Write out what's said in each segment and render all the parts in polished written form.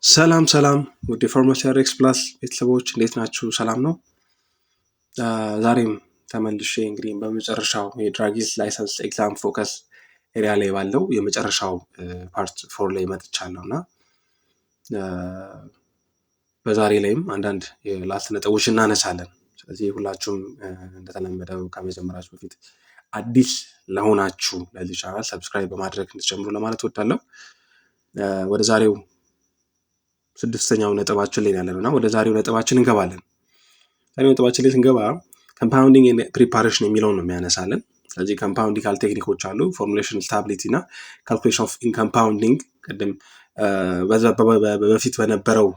ሰላም ሰላም ውድ የፋርማሲ አርኤክስ ፕላስ ቤተሰቦች እንዴት ናችሁ? ሰላም ነው። ዛሬም ተመልሼ እንግዲህ በመጨረሻው የድራጊስ ላይሰንስ ኤግዛም ፎከስ ኤሪያ ላይ ባለው የመጨረሻው ፓርት 4 ላይ መጥቻለሁ እና በዛሬ ላይም አንዳንድ የላስት ነጥቦች እናነሳለን። ስለዚህ ሁላችሁም እንደተለመደው ከመጀመራችሁ በፊት አዲስ ለሆናችሁ ለዚህ ቻናል ሰብስክራይብ በማድረግ እንድትጀምሩ ለማለት እወዳለሁ። ወደ ዛሬው ስድስተኛው ነጥባችን ላይ ያለነው እና ወደ ዛሬው ነጥባችን እንገባለን። ዛሬው ነጥባችን ላይ ስንገባ ኮምፓውንዲንግ ኤንድ ፕሪፓሬሽን የሚለውን ነው የሚያነሳለን። ስለዚህ ኮምፓውንዲንግ ቴክኒኮች አሉ፣ ፎርሙሌሽን ስታቢሊቲ እና ካልኩሌሽን ኦፍ ኢንኮምፓውንዲንግ ቅድም በፊት በነበረው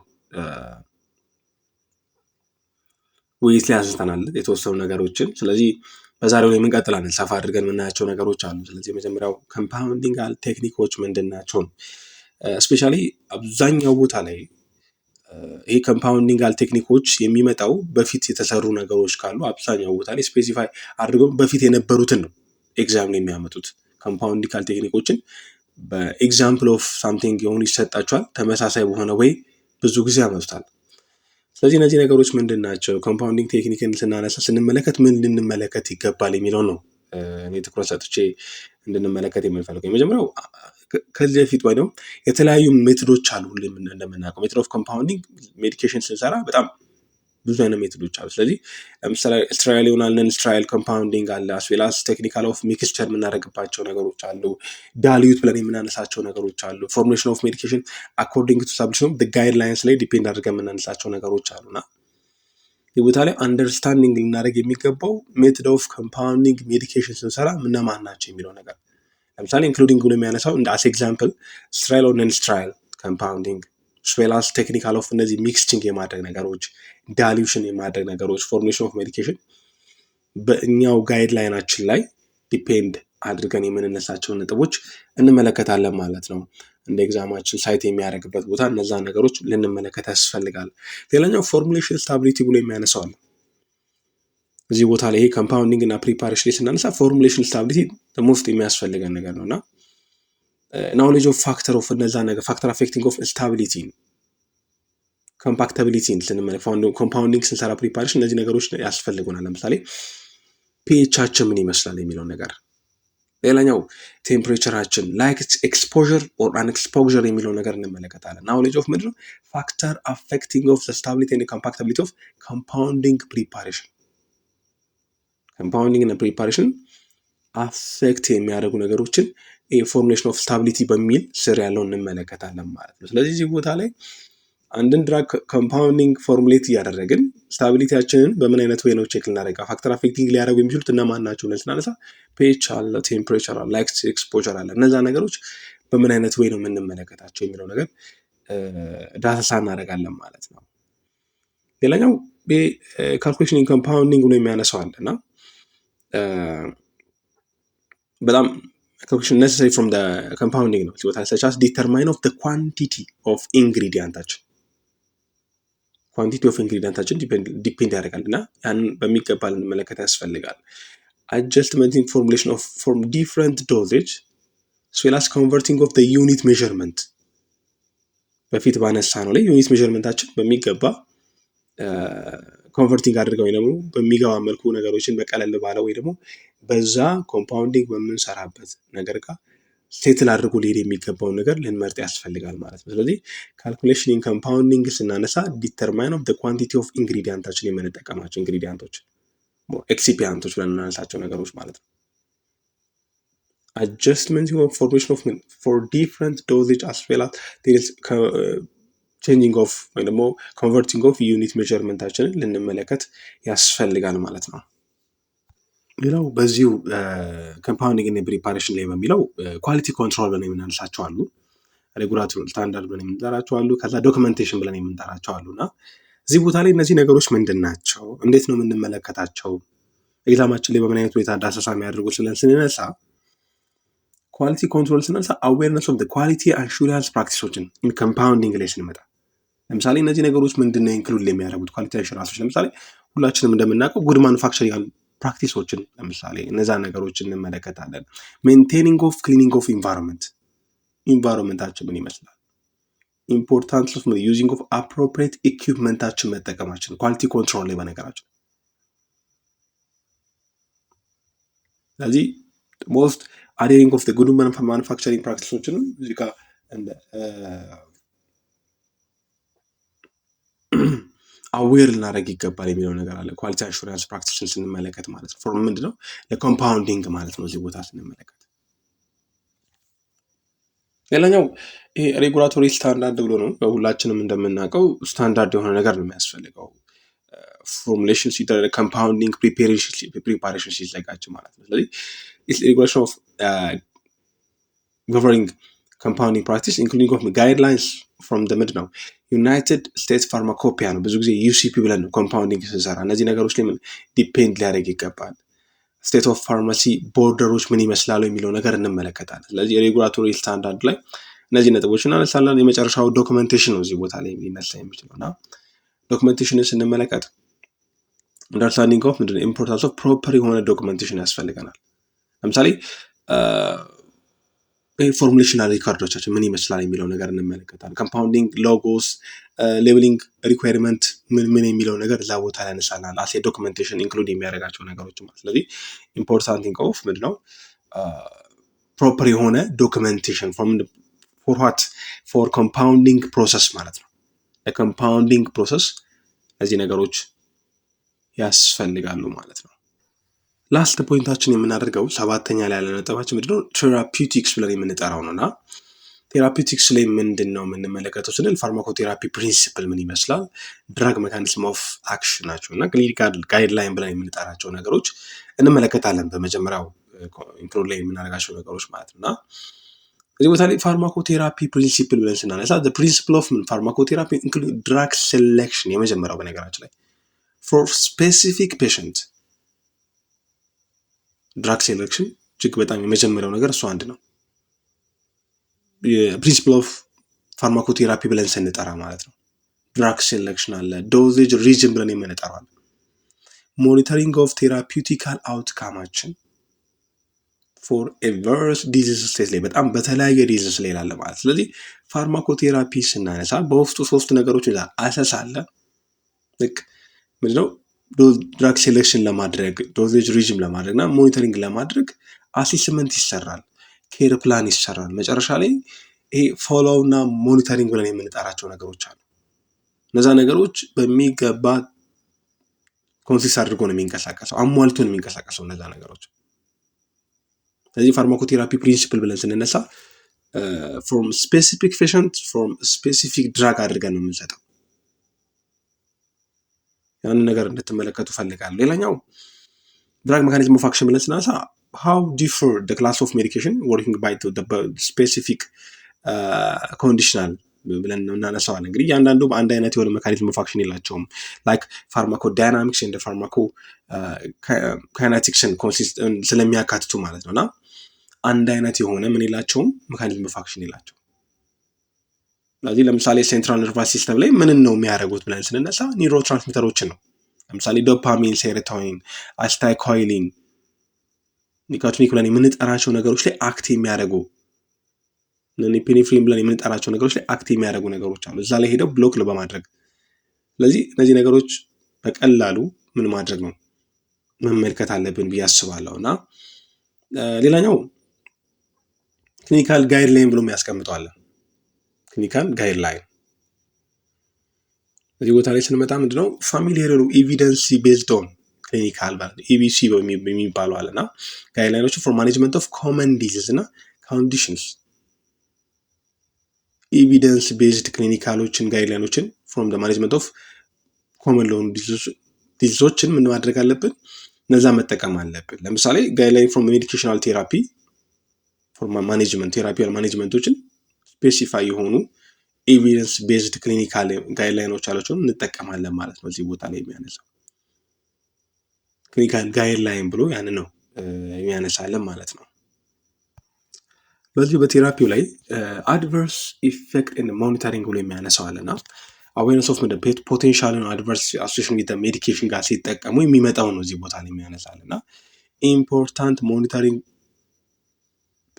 ውይይት ላይ አንስተናል የተወሰኑ ነገሮችን። ስለዚህ በዛሬው ላይ እንቀጥላለን፣ ሰፋ አድርገን የምናያቸው ነገሮች አሉ። ስለዚህ የመጀመሪያው ኮምፓውንዲንግ ቴክኒኮች ምንድን ናቸው? ስፔሻሊ አብዛኛው ቦታ ላይ ይሄ ኮምፓውንዲንግ ቴክኒኮች የሚመጣው በፊት የተሰሩ ነገሮች ካሉ አብዛኛው ቦታ ላይ ስፔሲፋይ አድርገው በፊት የነበሩትን ነው ኤግዛም ላይ የሚያመጡት። ኮምፓውንዲንግ ቴክኒኮችን በኤግዛምፕል ኦፍ ሳምቲንግ የሆኑ ይሰጣቸዋል፣ ተመሳሳይ በሆነ ወይ ብዙ ጊዜ ያመጡታል። ስለዚህ እነዚህ ነገሮች ምንድን ናቸው? ኮምፓውንዲንግ ቴክኒክን ስንመለከት ምን ልንመለከት ይገባል የሚለው ነው እኔ ትኩረት ሰጥቼ እንድንመለከት የምንፈልገው። የመጀመሪያው ከዚህ በፊት ወይ ደግሞ የተለያዩ ሜቶዶች አሉ። ሁሌም እንደምናውቀው ሜቶድ ኦፍ ኮምፓውንዲንግ ሜዲኬሽን ስንሰራ በጣም ብዙ አይነት ሜቶዶች አሉ። ስለዚህ ለምሳሌ ስትራይል ይሆናል፣ ነን ስትራይል ኮምፓውንዲንግ አለ፣ አስዌላስ ቴክኒካል ኦፍ ሚክስቸር የምናደርግባቸው ነገሮች አሉ፣ ዳልዩት ብለን የምናነሳቸው ነገሮች አሉ፣ ፎርሙሌሽን ኦፍ ሜዲኬሽን አኮርዲንግ ቱ ሳብሊሽን ጋይድላይንስ ላይ ዲፔንድ አድርገን የምናነሳቸው ነገሮች አሉና ይህ ቦታ ላይ አንደርስታንዲንግ ልናደርግ የሚገባው ሜቶድ ኦፍ ኮምፓውንዲንግ ሜዲኬሽን ስንሰራ ምነማን ናቸው የሚለው ነገር። ለምሳሌ ኢንክሉዲንግ ብሎ የሚያነሳው እንደ አስ ኤግዛምፕል ስትራይል ኦር ነን ስትራይል ኮምፓውንዲንግ፣ ስዌላስ ቴክኒካል ኦፍ እነዚህ ሚክስቺንግ የማድረግ ነገሮች፣ ዳሊዩሽን የማድረግ ነገሮች፣ ፎርሙሌሽን ኦፍ ሜዲኬሽን በእኛው ጋይድላይናችን ላይ ዲፔንድ አድርገን የምንነሳቸውን ነጥቦች እንመለከታለን ማለት ነው። እንደ ኤግዛማችን ሳይት የሚያደርግበት ቦታ እነዛ ነገሮች ልንመለከት ያስፈልጋል። ሌላኛው ፎርሙሌሽን ስታቢሊቲ ብሎ የሚያነሳው አለ። እዚህ ቦታ ላይ ይሄ ኮምፓውንዲንግ እና ፕሪፓሬሽን ላይ ስናነሳ ፎርሙሌሽን ስታቢሊቲ ሞስት የሚያስፈልገን ነገር ነው እና ናውሌጅ ኦፍ ፋክተር ኦፍ እነዛ ነገር ፋክተር አፌክቲንግ ኦፍ ስታቢሊቲ ኮምፓክታቢሊቲን ስንመለከት ኮምፓውንዲንግ ስንሰራ ፕሪፓሬሽን እነዚህ ነገሮች ያስፈልጉናል። ለምሳሌ ፒኤቻችን ምን ይመስላል የሚለው ነገር። ሌላኛው ቴምፕሬቸራችን ላይክ ኤክስፖዠር ኦር አንኤክስፖዠር የሚለው ነገር እንመለከታለን። ናውሌጅ ኦፍ ምንድን ነው? ፋክተር አፌክቲንግ ኦፍ ስታቢሊቲ ኤንድ ኮምፓክታቢሊቲ ኦፍ ኮምፓውንዲንግ ፕሪፓሬሽን። ኮምፓውንዲንግ እና ፕሪፓሬሽን አፌክት የሚያደርጉ ነገሮችን ፎርሙሌሽን ኦፍ ስታቢሊቲ በሚል ስር ያለው እንመለከታለን ማለት ነው። ስለዚህ እዚህ ቦታ ላይ አንድን ድራግ ኮምፓውንዲንግ ፎርሙሌት እያደረግን ስታቢሊቲያችንን በምን አይነት ወይ ነው ቼክ ልናደርጋ፣ ፋክተር አፌክቲንግ ሊያደርጉ የሚችሉት እነማን ናቸው ብለን ስናነሳ ፒኤች አለ፣ ቴምፕሬቸር አለ፣ ላይክ ኤክስፖዠር አለ። እነዛ ነገሮች በምን አይነት ወይ ነው የምንመለከታቸው የሚለው ነገር ዳሰሳ እናደርጋለን ማለት ነው። ሌላኛው ካልኩሌሽን ኢን ኮምፓውንዲንግ ብሎ የሚያነሳው አለ እና በጣም calculation necessary from the compounding ነው ሲወታ such as determine of the quantity of ingredientታችን ዲፔንድ ያደርጋል እና ያን በሚገባ ልንመለከት ያስፈልጋል። adjustment in formulation of from different dosage as well as converting of the unit measurement በፊት ባነሳ ነው ላይ ዩኒት ሜዠርመንታችን በሚገባ ኮንቨርቲንግ አድርገው ወይ ደግሞ በሚገባ መልኩ ነገሮችን በቀለል ባለ ወይ ደግሞ በዛ ኮምፓውንዲንግ በምንሰራበት ነገር ጋር ሴትል አድርጎ ሊሄድ የሚገባውን ነገር ልንመርጥ ያስፈልጋል ማለት ነው። ስለዚህ ካልኩሌሽን ኢን ኮምፓውንዲንግ ስናነሳ ዲተርማይን ኦፍ ዘ ኳንቲቲ ኦፍ ኢንግሪዲየንታችን የምንጠቀማቸው ኢንግሪዲየንቶች ኤክሲፒያንቶች ብለን የምናነሳቸው ነገሮች ማለት ነው። አጀስትመንት ኦፍ ፎርሜሽን ኦፍ ፎር ዲፍረንት ዶዜጅ አስ ዌል አስ ቼንጂንግ ኦፍ ወይ ደግሞ ኮንቨርቲንግ ኦፍ ዩኒት ሜዠርመንታችንን ልንመለከት ያስፈልጋል ማለት ነው። ሌላው በዚሁ ኮምፓውንዲንግ እና ፕሪፓሬሽን ላይ በሚለው ኳሊቲ ኮንትሮል ብለን የምናነሳቸው አሉ፣ ሬጉላቶሪ ስታንዳርድ ብለን የምንጠራቸው አሉ፣ ከዛ ዶክመንቴሽን ብለን የምንጠራቸው አሉ እና እዚህ ቦታ ላይ እነዚህ ነገሮች ምንድን ናቸው? እንዴት ነው የምንመለከታቸው? ኤግዛማችን ላይ በምን አይነት ሁኔታ ዳሰሳ የሚያደርጉት ብለን ስንነሳ ኳሊቲ ኮንትሮል ስናነሳ አዌርነስ ኦፍ ኳሊቲ አሹራንስ ፕራክቲሶችን ኢን ኮምፓውንዲንግ ላይ ስንመጣ ለምሳሌ እነዚህ ነገሮች ምንድነው ኢንክሉድ የሚያደርጉት ኳሊቲ አሹራንሶች? ለምሳሌ ሁላችንም እንደምናውቀው ጉድ ማኑፋክቸሪንግ ፕራክቲሶችን ለምሳሌ እነዛ ነገሮችን እንመለከታለን። ሜንቴኒንግ ኦፍ ክሊኒንግ ኦፍ ኢንቫይሮንመንታችን ምን ይመስላል? ኢምፖርታንስ ኦፍ ዩዚንግ ኦፍ አፕሮፕሪየት ኢኩፕመንታችን መጠቀማችን ኳሊቲ ኮንትሮል ላይ በነገራችን። ስለዚህ ሞስት አዴሪንግ ኦፍ ጉድ ማኑፋክቸሪንግ ፕራክቲሶችንም እዚህ ጋር እንደ አዌር ልናደርግ ይገባል የሚለው ነገር አለ። ኳሊቲ አሹራንስ ፕራክቲስን ስንመለከት ማለት ነው። ፎርም ምንድነው? ለኮምፓውንዲንግ ማለት ነው እዚህ ቦታ ስንመለከት። ሌላኛው ይሄ ሬጉላቶሪ ስታንዳርድ ብሎ ነው። ሁላችንም እንደምናውቀው ስታንዳርድ የሆነ ነገር ነው የሚያስፈልገው ፎርሙሌሽን ሲደረግ ኮምፓውንዲንግ ፕሪፓሬሽን ሲዘጋጅ ማለት ነው። ስለዚህ ሬጉሌሽን ኦፍ ጎቨርኒንግ ኮምፓውንዲንግ ፕራክቲስ ኢንክሉዲንግ ኦፍ ጋይድላይንስ ፍሮም ምንድን ነው ዩናይትድ ስቴትስ ፋርማኮፒያ ነው። ብዙ ጊዜ ዩሲፒ ብለን ነው ኮምፓውንዲንግ ስንሰራ። እነዚህ ነገሮች ላይ ዲፔንድ ሊያደርግ ይገባል። ስቴት ኦፍ ፋርማሲ ቦርደሮች ምን ይመስላሉ የሚለው ነገር እንመለከታለን። ስለዚህ የሬጉላቶሪ ስታንዳርድ ላይ እነዚህ ነጥቦች እናነሳለን። የመጨረሻው ዶክመንቴሽን ነው እዚህ ቦታ ላይ ሊነሳ የሚችለው እና ዶክመንቴሽንን ስንመለከት አንደርስታንዲንግ ኦፍ ምንድን ነው ኢምፖርታንስ ኦፍ ፕሮፐር የሆነ ዶክመንቴሽን ያስፈልገናል። ለምሳሌ ፎርሙሌሽናል ሪካርዶቻችን ምን ይመስላል የሚለው ነገር እንመለከታለን። ኮምፓውንዲንግ ሎጎስ፣ ሌብሊንግ ሪኳየርመንት ምን የሚለው ነገር እዛ ቦታ ላይ ያነሳናል። አሴ ዶክመንቴሽን ኢንክሉድ የሚያደርጋቸው ነገሮች ማለት። ስለዚህ ኢምፖርታንት ኦፍ ምንድን ነው ፕሮፐር የሆነ ዶክመንቴሽን ፎር ኮምፓውንዲንግ ፕሮሰስ ማለት ነው። ለኮምፓውንዲንግ ፕሮሰስ እነዚህ ነገሮች ያስፈልጋሉ ማለት ነው። ላስት ፖይንታችን የምናደርገው 7ኛ ላይ ያለ ነጥባችን ምንድነው ቴራፒውቲክስ ብለን የምንጠራው ነው እና ቴራፒውቲክስ ላይ ምንድን ነው የምንመለከተው ስንል ፋርማኮቴራፒ ፕሪንሲፕል ምን ይመስላል፣ ድራግ ሜካኒዝም ኦፍ አክሽን ናቸው እና ክሊኒካል ጋይድላይን ብለን የምንጠራቸው ነገሮች እንመለከታለን። በመጀመሪያው ኢንትሮ ላይ የምናደርጋቸው ነገሮች ማለት ነው እና እዚህ ቦታ ላይ ፋርማኮቴራፒ ፕሪንሲፕል ብለን ስናነሳ ፕሪንሲፕል ኦፍ ፋርማኮቴራፒ ኢንክሉድ ድራግ ሴሌክሽን የመጀመሪያው በነገራችን ላይ ፎር ስፔሲፊክ ፔሽንት ድራግ ሴሌክሽን እጅግ በጣም የመጀመሪያው ነገር እሱ አንድ ነው። የፕሪንሲፕል ኦፍ ፋርማኮቴራፒ ብለን ስንጠራ ማለት ነው ድራግ ሴሌክሽን አለ፣ ዶዜጅ ሪጅን ብለን የምንጠራው ሞኒተሪንግ ኦፍ ቴራፒውቲካል አውትካማችን ፎር ኤቨርስ ዲዚዝ ስቴት ላይ በጣም በተለያየ ዲዚዝ ላይ ላለ ማለት። ስለዚህ ፋርማኮቴራፒ ስናነሳ በውስጡ 3 ነገሮች ይዛል። አሰስ አለ ልክ ምንድነው ድራግ ሴሌክሽን ለማድረግ ዶዜጅ ሪጅም ለማድረግ እና ሞኒተሪንግ ለማድረግ አሴስመንት ይሰራል፣ ኬር ፕላን ይሰራል። መጨረሻ ላይ ይሄ ፎሎው እና ሞኒተሪንግ ብለን የምንጠራቸው ነገሮች አሉ። እነዛ ነገሮች በሚገባ ኮንሲስት አድርጎ ነው የሚንቀሳቀሰው፣ አሟልቶ ነው የሚንቀሳቀሰው እነዛ ነገሮች። ስለዚህ ፋርማኮቴራፒ ፕሪንሲፕል ብለን ስንነሳ ፍሮም ስፔሲፊክ ፔሸንት ፍሮም ስፔሲፊክ ድራግ አድርገን ነው የምንሰጠው። ያንን ነገር እንድትመለከቱ ፈልጋለሁ። ሌላኛው ድራግ ሜካኒዝም ኦፍ አክሽን ብለን ስናነሳ how differ the class of medication working by the specific conditional ብለን እናነሳዋለን። እንግዲህ እያንዳንዱ አንድ አይነት የሆነ ሜካኒዝም ኦፍ አክሽን የላቸውም። ላይክ ፋርማኮ ዳይናሚክስ እንደ ፋርማኮ ካይናቲክስን ስለሚያካትቱ ማለት ነው እና አንድ አይነት የሆነ ምን የላቸውም ሜካኒዝም ኦፍ አክሽን የላቸው። ስለዚህ ለምሳሌ ሴንትራል ነርቫስ ሲስተም ላይ ምን ነው የሚያደርጉት ብለን ስንነሳ ኒውሮ ትራንስሚተሮችን ነው። ለምሳሌ ዶፓሚን፣ ሴሮቶኒን፣ አሲታይልኮሊን፣ ኒኮቲኒክ ብለን የምንጠራቸው ነገሮች ላይ አክት የሚያደርጉ ኔፒኔፍሪን ብለን የምንጠራቸው ነገሮች ላይ አክት የሚያደርጉ ነገሮች አሉ እዛ ላይ ሄደው ብሎክ በማድረግ። ስለዚህ እነዚህ ነገሮች በቀላሉ ምን ማድረግ ነው መመልከት አለብን ብዬ አስባለሁ እና ሌላኛው ክሊኒካል ጋይድላይን ብሎ ያስቀምጠዋለን። ክሊኒካል ጋይድላይን እዚህ ቦታ ላይ ስንመጣ ምንድነው ፋሚሊየር ኤቪደንስ ቤዝድ ኦን ክሊኒካል ኢቢሲ የሚባሉ አለና ጋይድላይኖች ፎር ማኔጅመንት ኦፍ ኮመን ዲዚዝ እና ኮንዲሽንስ ኤቪደንስ ቤዝድ ክሊኒካሎችን ጋይድላይኖችን ፍሮም ማኔጅመንት ኦፍ ኮመን ለሆኑ ዲዚዞችን ምን ማድረግ አለብን? እነዛ መጠቀም አለብን። ለምሳሌ ጋይድላይን ፍሮም ሜዲኬሽናል ቴራፒ ፎር ማኔጅመንት ቴራፒያል ማኔጅመንቶችን ስፔሲፋይ የሆኑ ኤቪደንስ ቤዝድ ክሊኒካል ጋይድላይኖች አሏቸውን እንጠቀማለን ማለት ነው። እዚህ ቦታ ላይ የሚያነሳው ክሊኒካል ጋይድላይን ብሎ ያን ነው የሚያነሳለን ማለት ነው። በዚህ በቴራፒው ላይ አድቨርስ ኢፌክት ኢን ሞኒተሪንግ ብሎ የሚያነሳዋልና አዌርነስ ኦፍ ፖቴንሻል አድቨርስ አሶሲዬሽን ዊዝ ሜዲኬሽን ጋር ሲጠቀሙ የሚመጣው ነው እዚህ ቦታ ላይ የሚያነሳልና ኢምፖርታንት ሞኒተሪንግ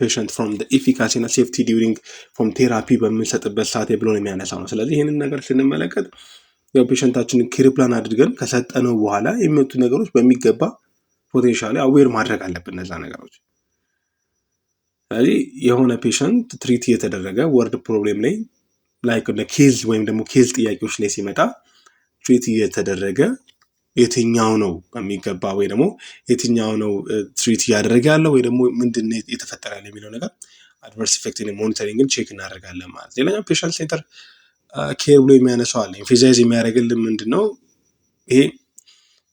ፔሸንት ፍሮም ኢፊካሲ እና ሴፍቲ ዲዩሪንግ ፍሮም ቴራፒ በምንሰጥበት ሰዓት ብሎ ነው የሚያነሳው ነው። ስለዚህ ይህንን ነገር ስንመለከት ያው ፔሸንታችንን ኬር ፕላን አድርገን ከሰጠነው በኋላ የሚመጡ ነገሮች በሚገባ ፖቴንሻሊ አዌር ማድረግ አለብን እነዛ ነገሮች። ስለዚህ የሆነ ፔሸንት ትሪት እየተደረገ ወርድ ፕሮብሌም ላይ ላይክ ኬዝ ወይም ደግሞ ኬዝ ጥያቄዎች ላይ ሲመጣ ትሪት እየተደረገ የትኛው ነው በሚገባ ወይ ደግሞ የትኛው ነው ትሪት እያደረገ ያለው ወይ ደግሞ ምንድን ነው የተፈጠረ ያለ የሚለው ነገር አድቨርስ ኢፌክት ሞኒተሪንግን ቼክ እናደርጋለን ማለት። ሌላኛው ፔሸንት ሴንተር ኬር ብሎ የሚያነሳው አለ። ኤምፌሳይዝ የሚያደርግልን ምንድን ነው ይሄ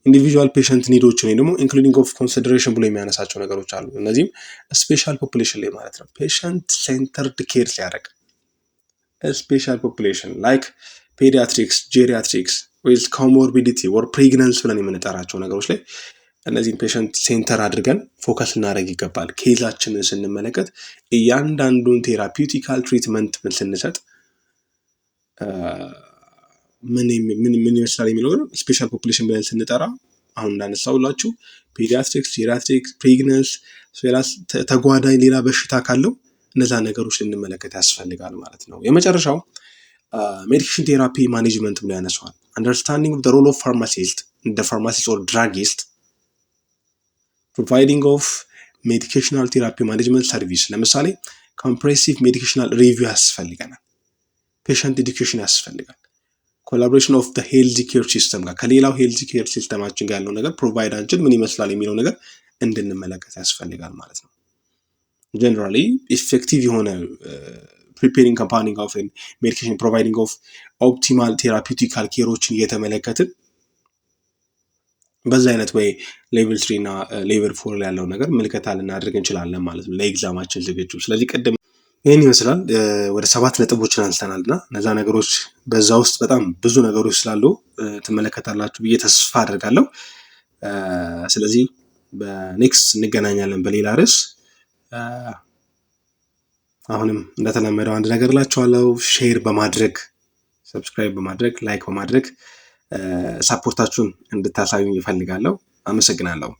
ኢንዲቪጁዋል ፔሸንት ኒዶችን ወይ ደግሞ ኢንክሉዲንግ ኦፍ ኮንሲደሬሽን ብሎ የሚያነሳቸው ነገሮች አሉ። እነዚህም ስፔሻል ፖፑሌሽን ላይ ማለት ነው ፔሸንት ሴንተርድ ኬር ሲያደርግ ስፔሻል ፖፑሌሽን ላይክ ፔዲያትሪክስ፣ ጄሪያትሪክስ ዊዝ ኮሞርቢዲቲ ወር ፕሬግናንስ ብለን የምንጠራቸው ነገሮች ላይ እነዚህን ፔሸንት ሴንተር አድርገን ፎከስ ልናደርግ ይገባል። ኬዛችንን ስንመለከት እያንዳንዱን ቴራፒውቲካል ትሪትመንት ስንሰጥ ምን ይመስላል የሚለው ስፔሻል ፖፑሌሽን ብለን ስንጠራ አሁን እንዳነሳውላችሁ ፔዲያትሪክስ፣ ጄሪያትሪክስ፣ ፕሬግናንስ ተጓዳኝ ሌላ በሽታ ካለው እነዛ ነገሮች ልንመለከት ያስፈልጋል ማለት ነው። የመጨረሻው ሜዲኬሽን ቴራፒ ማኔጅመንት ብሎ ያነሳዋል። አንደርስታንዲንግ ኦፍ ዘ ሮል ኦፍ ፋርማሲስት እንደ ፋርማሲስት ኦር ድራጊስት ፕሮቫይዲንግ ኦፍ ሜዲኬሽናል ቴራፒ ማኔጅመንት ሰርቪስ። ለምሳሌ ኮምፕሬሲቭ ሜዲኬሽናል ሪቪው ያስፈልገናል። ፔሸንት ኤዱኬሽን ያስፈልጋል። ኮላቦሬሽን ኦፍ ዘ ሄልዚ ኬር ሲስተም ጋር ከሌላው ሄልዚ ኬር ሲስተማችን ጋር ያለው ነገር ፕሮቫይዳችን ምን ይመስላል የሚለው ነገር እንድንመለከት ያስፈልጋል ማለት ነው። ጀነራሊ ኢፌክቲቭ የሆነ ፕሪፔሪንግ ካምፓኒንግ ኦፍ ሜዲኬሽን ፕሮቫይዲንግ ኦፍ ኦፕቲማል ቴራፒውቲካል ኬሮችን እየተመለከትን በዛ አይነት ወይ ሌቭል 3 እና ሌቭል 4 ላይ ያለው ነገር ምልከታ ልናደርግ እንችላለን ማለት ነው ለኤግዛማችን ዝግጁ። ስለዚህ ቅድም ይህን ይመስላል። ወደ 7 ነጥቦችን አንስተናል እና እነዛ ነገሮች በዛ ውስጥ በጣም ብዙ ነገሮች ስላሉ ትመለከታላችሁ ብዬ ተስፋ አደርጋለሁ። ስለዚህ በኔክስት እንገናኛለን በሌላ ርዕስ። አሁንም እንደተለመደው አንድ ነገር እላችኋለሁ፣ ሼር በማድረግ ሰብስክራይብ በማድረግ ላይክ በማድረግ ሳፖርታችሁን እንድታሳዩኝ ይፈልጋለሁ። አመሰግናለሁ።